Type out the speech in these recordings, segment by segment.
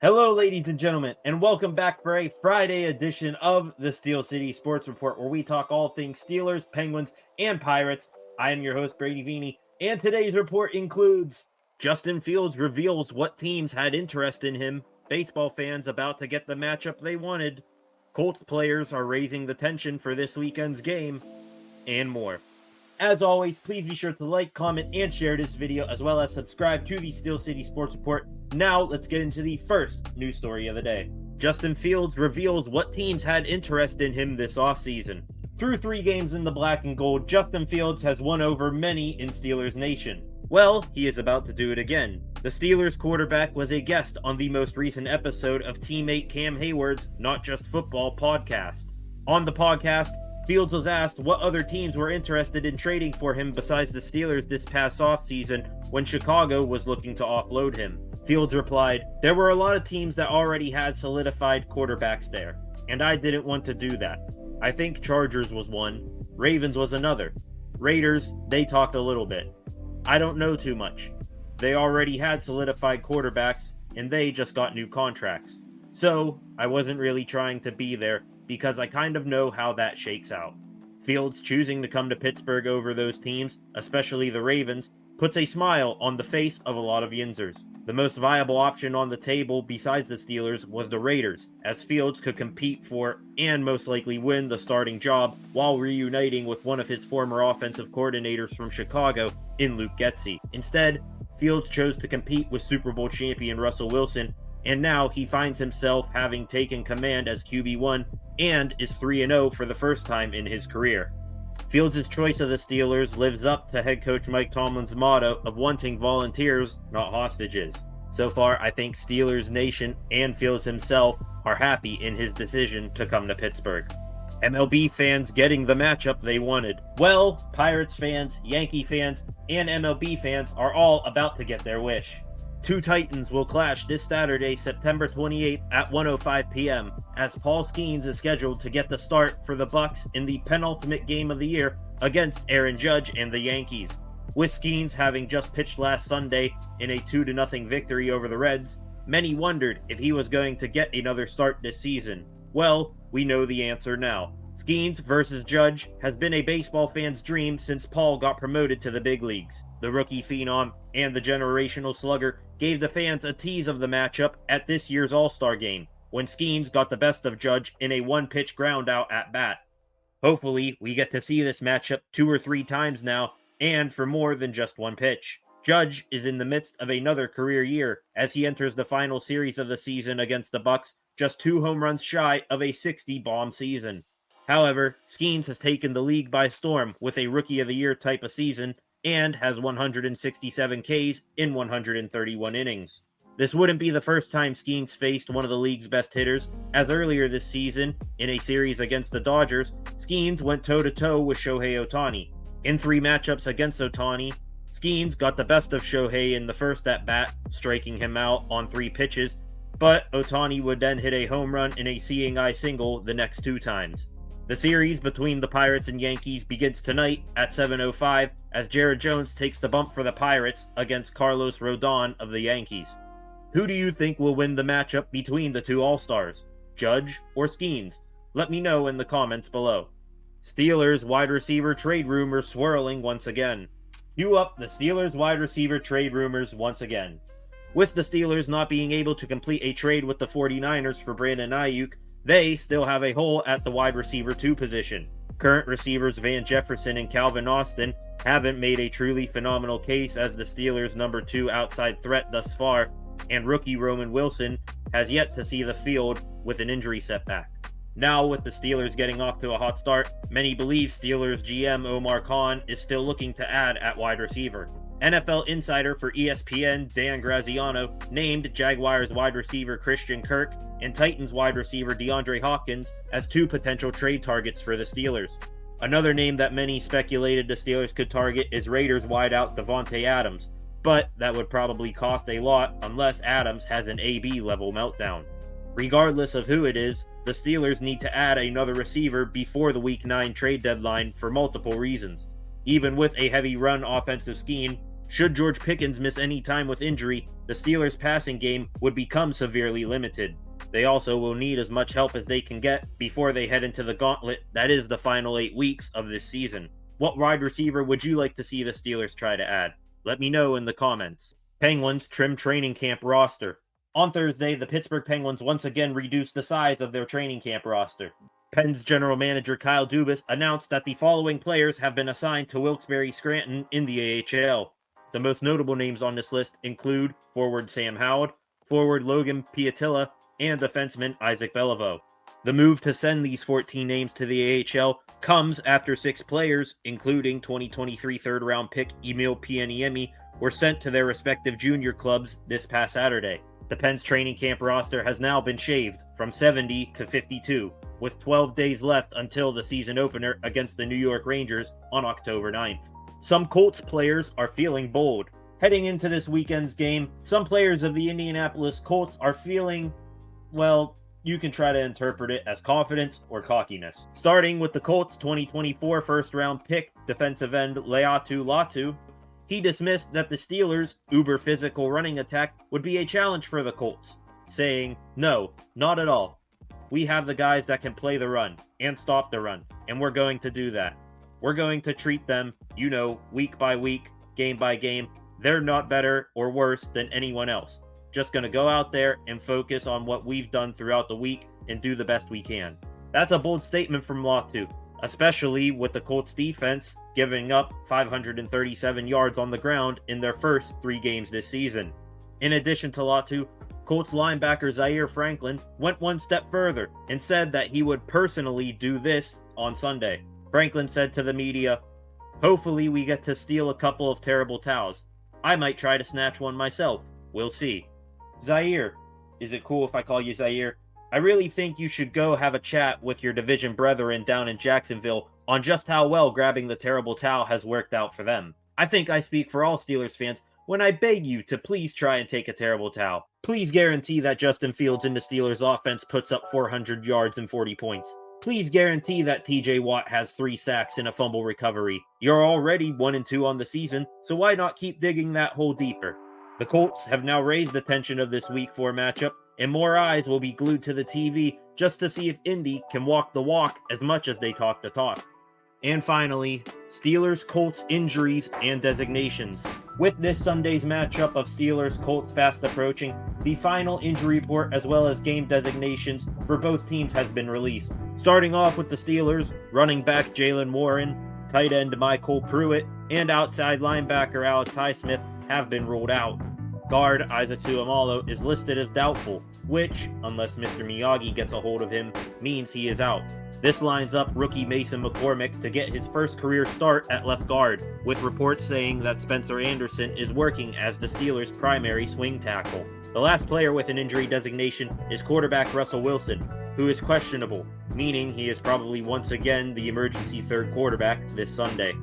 Hello, ladies and gentlemen, and welcome back for a Friday edition of the Steel City Sports Report, where we talk all things Steelers, Penguins, and Pirates. I am your host, Brady Vini, and today's report includes Justin Fields reveals what teams had interest in him, baseball fans about to get the matchup they wanted, Colts players are raising the tension for this weekend's game, and more. As always, please be sure to like, comment, and share this video, as well as subscribe to the Steel City Sports Report. Now, let's get into the first news story of the day. Justin Fields reveals what teams had interest in him this offseason. Through 3 games in the black and gold, Justin Fields has won over many in Steelers Nation. Well, he is about to do it again. The Steelers quarterback was a guest on the most recent episode of teammate Cam Hayward's Not Just Football podcast. On the podcast, Fields was asked what other teams were interested in trading for him besides the Steelers this past offseason when Chicago was looking to offload him. Fields replied, "There were a lot of teams that already had solidified quarterbacks there, and I didn't want to do that. I think Chargers was one, Ravens was another. Raiders, they talked a little bit. I don't know too much. They already had solidified quarterbacks, and they just got new contracts. So, I wasn't really trying to be there, because I kind of know how that shakes out." Fields choosing to come to Pittsburgh over those teams, especially the Ravens, puts a smile on the face of a lot of Yinzers. The most viable option on the table besides the Steelers was the Raiders, as Fields could compete for and most likely win the starting job while reuniting with one of his former offensive coordinators from Chicago in Luke Getsy. Instead, Fields chose to compete with Super Bowl champion Russell Wilson, and now he finds himself having taken command as QB1 and is 3-0 for the first time in his career. Fields' choice of the Steelers lives up to head coach Mike Tomlin's motto of wanting volunteers, not hostages. So far, I think Steelers Nation and Fields himself are happy in his decision to come to Pittsburgh. MLB fans getting the matchup they wanted. Well, Pirates fans, Yankee fans, and MLB fans are all about to get their wish. 2 Titans will clash this Saturday, September 28th at 1:05 p.m. as Paul Skenes is scheduled to get the start for the Bucks in the penultimate game of the year against Aaron Judge and the Yankees. With Skenes having just pitched last Sunday in a 2-0 victory over the Reds, many wondered if he was going to get another start this season. Well, we know the answer now. Skenes versus Judge has been a baseball fan's dream since Paul got promoted to the big leagues. The rookie phenom and the generational slugger gave the fans a tease of the matchup at this year's All-Star game, when Skenes got the best of Judge in a 1-pitch ground-out at-bat. Hopefully, we get to see this matchup 2 or 3 times now, and for more than just 1 pitch. Judge is in the midst of another career year as he enters the final series of the season against the Bucks, just 2 home runs shy of a 60-bomb season. However, Skenes has taken the league by storm with a Rookie of the Year type of season and has 167 Ks in 131 innings. This wouldn't be the first time Skenes faced one of the league's best hitters, as earlier this season, in a series against the Dodgers, Skenes went toe-to-toe with Shohei Ohtani. In 3 matchups against Ohtani, Skenes got the best of Shohei in the first at-bat, striking him out on 3 pitches, but Ohtani would then hit a home run in a seeing eye single the next 2 times. The series between the Pirates and Yankees begins tonight at 7:05 as Jared Jones takes the bump for the Pirates against Carlos Rodon of the Yankees. Who do you think will win the matchup between the 2 All-Stars, Judge or Skenes? Let me know in the comments below. Steelers wide receiver trade rumors swirling once again. Cue up the Steelers wide receiver trade rumors once again. With the Steelers not being able to complete a trade with the 49ers for Brandon Ayuk, they still have a hole at the wide receiver 2 position. Current receivers Van Jefferson and Calvin Austin haven't made a truly phenomenal case as the Steelers' number 2 outside threat thus far, and rookie Roman Wilson has yet to see the field with an injury setback. Now, with the Steelers getting off to a hot start, many believe Steelers GM Omar Khan is still looking to add at wide receiver. NFL insider for ESPN Dan Graziano named Jaguars wide receiver Christian Kirk and Titans wide receiver DeAndre Hopkins as 2 potential trade targets for the Steelers. Another name that many speculated the Steelers could target is Raiders wideout Devontae Adams, but that would probably cost a lot unless Adams has an AB level meltdown. Regardless of who it is, the Steelers need to add another receiver before the Week 9 trade deadline for multiple reasons. Even with a heavy run offensive scheme, Should George Pickens miss any time with injury, the Steelers' passing game would become severely limited. They also will need as much help as they can get before they head into the gauntlet that is the final 8 weeks of this season. What wide receiver would you like to see the Steelers try to add? Let me know in the comments. Penguins trim training camp roster. On Thursday, the Pittsburgh Penguins once again reduced the size of their training camp roster. Pens general manager Kyle Dubas announced that the following players have been assigned to Wilkes-Barre Scranton in the AHL. The most notable names on this list include forward Sam Howard, forward Logan Piatilla, and defenseman Isaac Beliveau. The move to send these 14 names to the AHL comes after 6 players, including 2023 third-round pick Emil Pianiemi, were sent to their respective junior clubs this past Saturday. The Pens training camp roster has now been shaved from 70 to 52, with 12 days left until the season opener against the New York Rangers on October 9th. Some Colts players are feeling bold. Heading into this weekend's game, some players of the Indianapolis Colts are feeling, well, you can try to interpret it as confidence or cockiness. Starting with the Colts' 2024 first-round pick, defensive end Laiatu Latu, he dismissed that the Steelers' uber-physical running attack would be a challenge for the Colts, saying, "No, not at all. We have the guys that can play the run and stop the run, and we're going to do that. We're going to treat them, week by week, game by game. They're not better or worse than anyone else. Just going to go out there and focus on what we've done throughout the week and do the best we can." That's a bold statement from Latu, especially with the Colts defense giving up 537 yards on the ground in their first 3 games this season. In addition to Latu, Colts linebacker Zaire Franklin went one step further and said that he would personally do this on Sunday. Franklin said to the media, "Hopefully we get to steal a couple of terrible towels. I might try to snatch one myself. We'll see." Zaire, is it cool if I call you Zaire? I really think you should go have a chat with your division brethren down in Jacksonville on just how well grabbing the terrible towel has worked out for them. I think I speak for all Steelers fans when I beg you to please try and take a terrible towel. Please guarantee that Justin Fields in the Steelers offense puts up 400 yards and 40 points. Please guarantee that TJ Watt has 3 sacks and a fumble recovery. You're already 1-2 on the season, so why not keep digging that hole deeper? The Colts have now raised the tension of this Week 4 matchup, and more eyes will be glued to the TV just to see if Indy can walk the walk as much as they talk the talk. And finally, Steelers-Colts injuries and designations. With this Sunday's matchup of Steelers-Colts fast approaching, the final injury report as well as game designations for both teams has been released. Starting off with the Steelers, running back Jalen Warren, tight end Michael Pruitt, and outside linebacker Alex Highsmith have been ruled out. Guard Isaac Seumalo is listed as doubtful, which, unless Mr. Miyagi gets a hold of him, means he is out. This lines up rookie Mason McCormick to get his first career start at left guard, with reports saying that Spencer Anderson is working as the Steelers' primary swing tackle. The last player with an injury designation is quarterback Russell Wilson, who is questionable, meaning he is probably once again the emergency third quarterback this Sunday.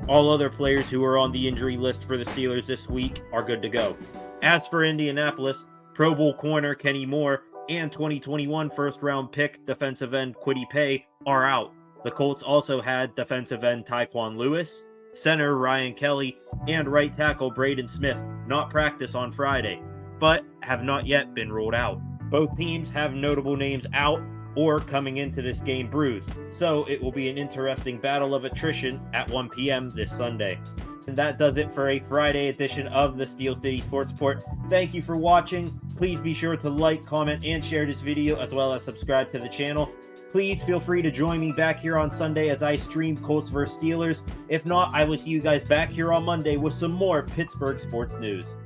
All other players who are on the injury list for the Steelers this week are good to go. As for Indianapolis, Pro Bowl corner Kenny Moore and 2021 first-round pick defensive end Kwity Paye are out. The Colts also had defensive end Tyquan Lewis, center Ryan Kelly, and right tackle Braden Smith not practice on Friday, but have not yet been ruled out. Both teams have notable names out or coming into this game bruised, so it will be an interesting battle of attrition at 1 p.m. this Sunday. And that does it for a Friday edition of the Steel City Sports Report. Thank you for watching. Please be sure to like, comment, and share this video, as well as subscribe to the channel. Please feel free to join me back here on Sunday as I stream Colts vs. Steelers. If not, I will see you guys back here on Monday with some more Pittsburgh sports news.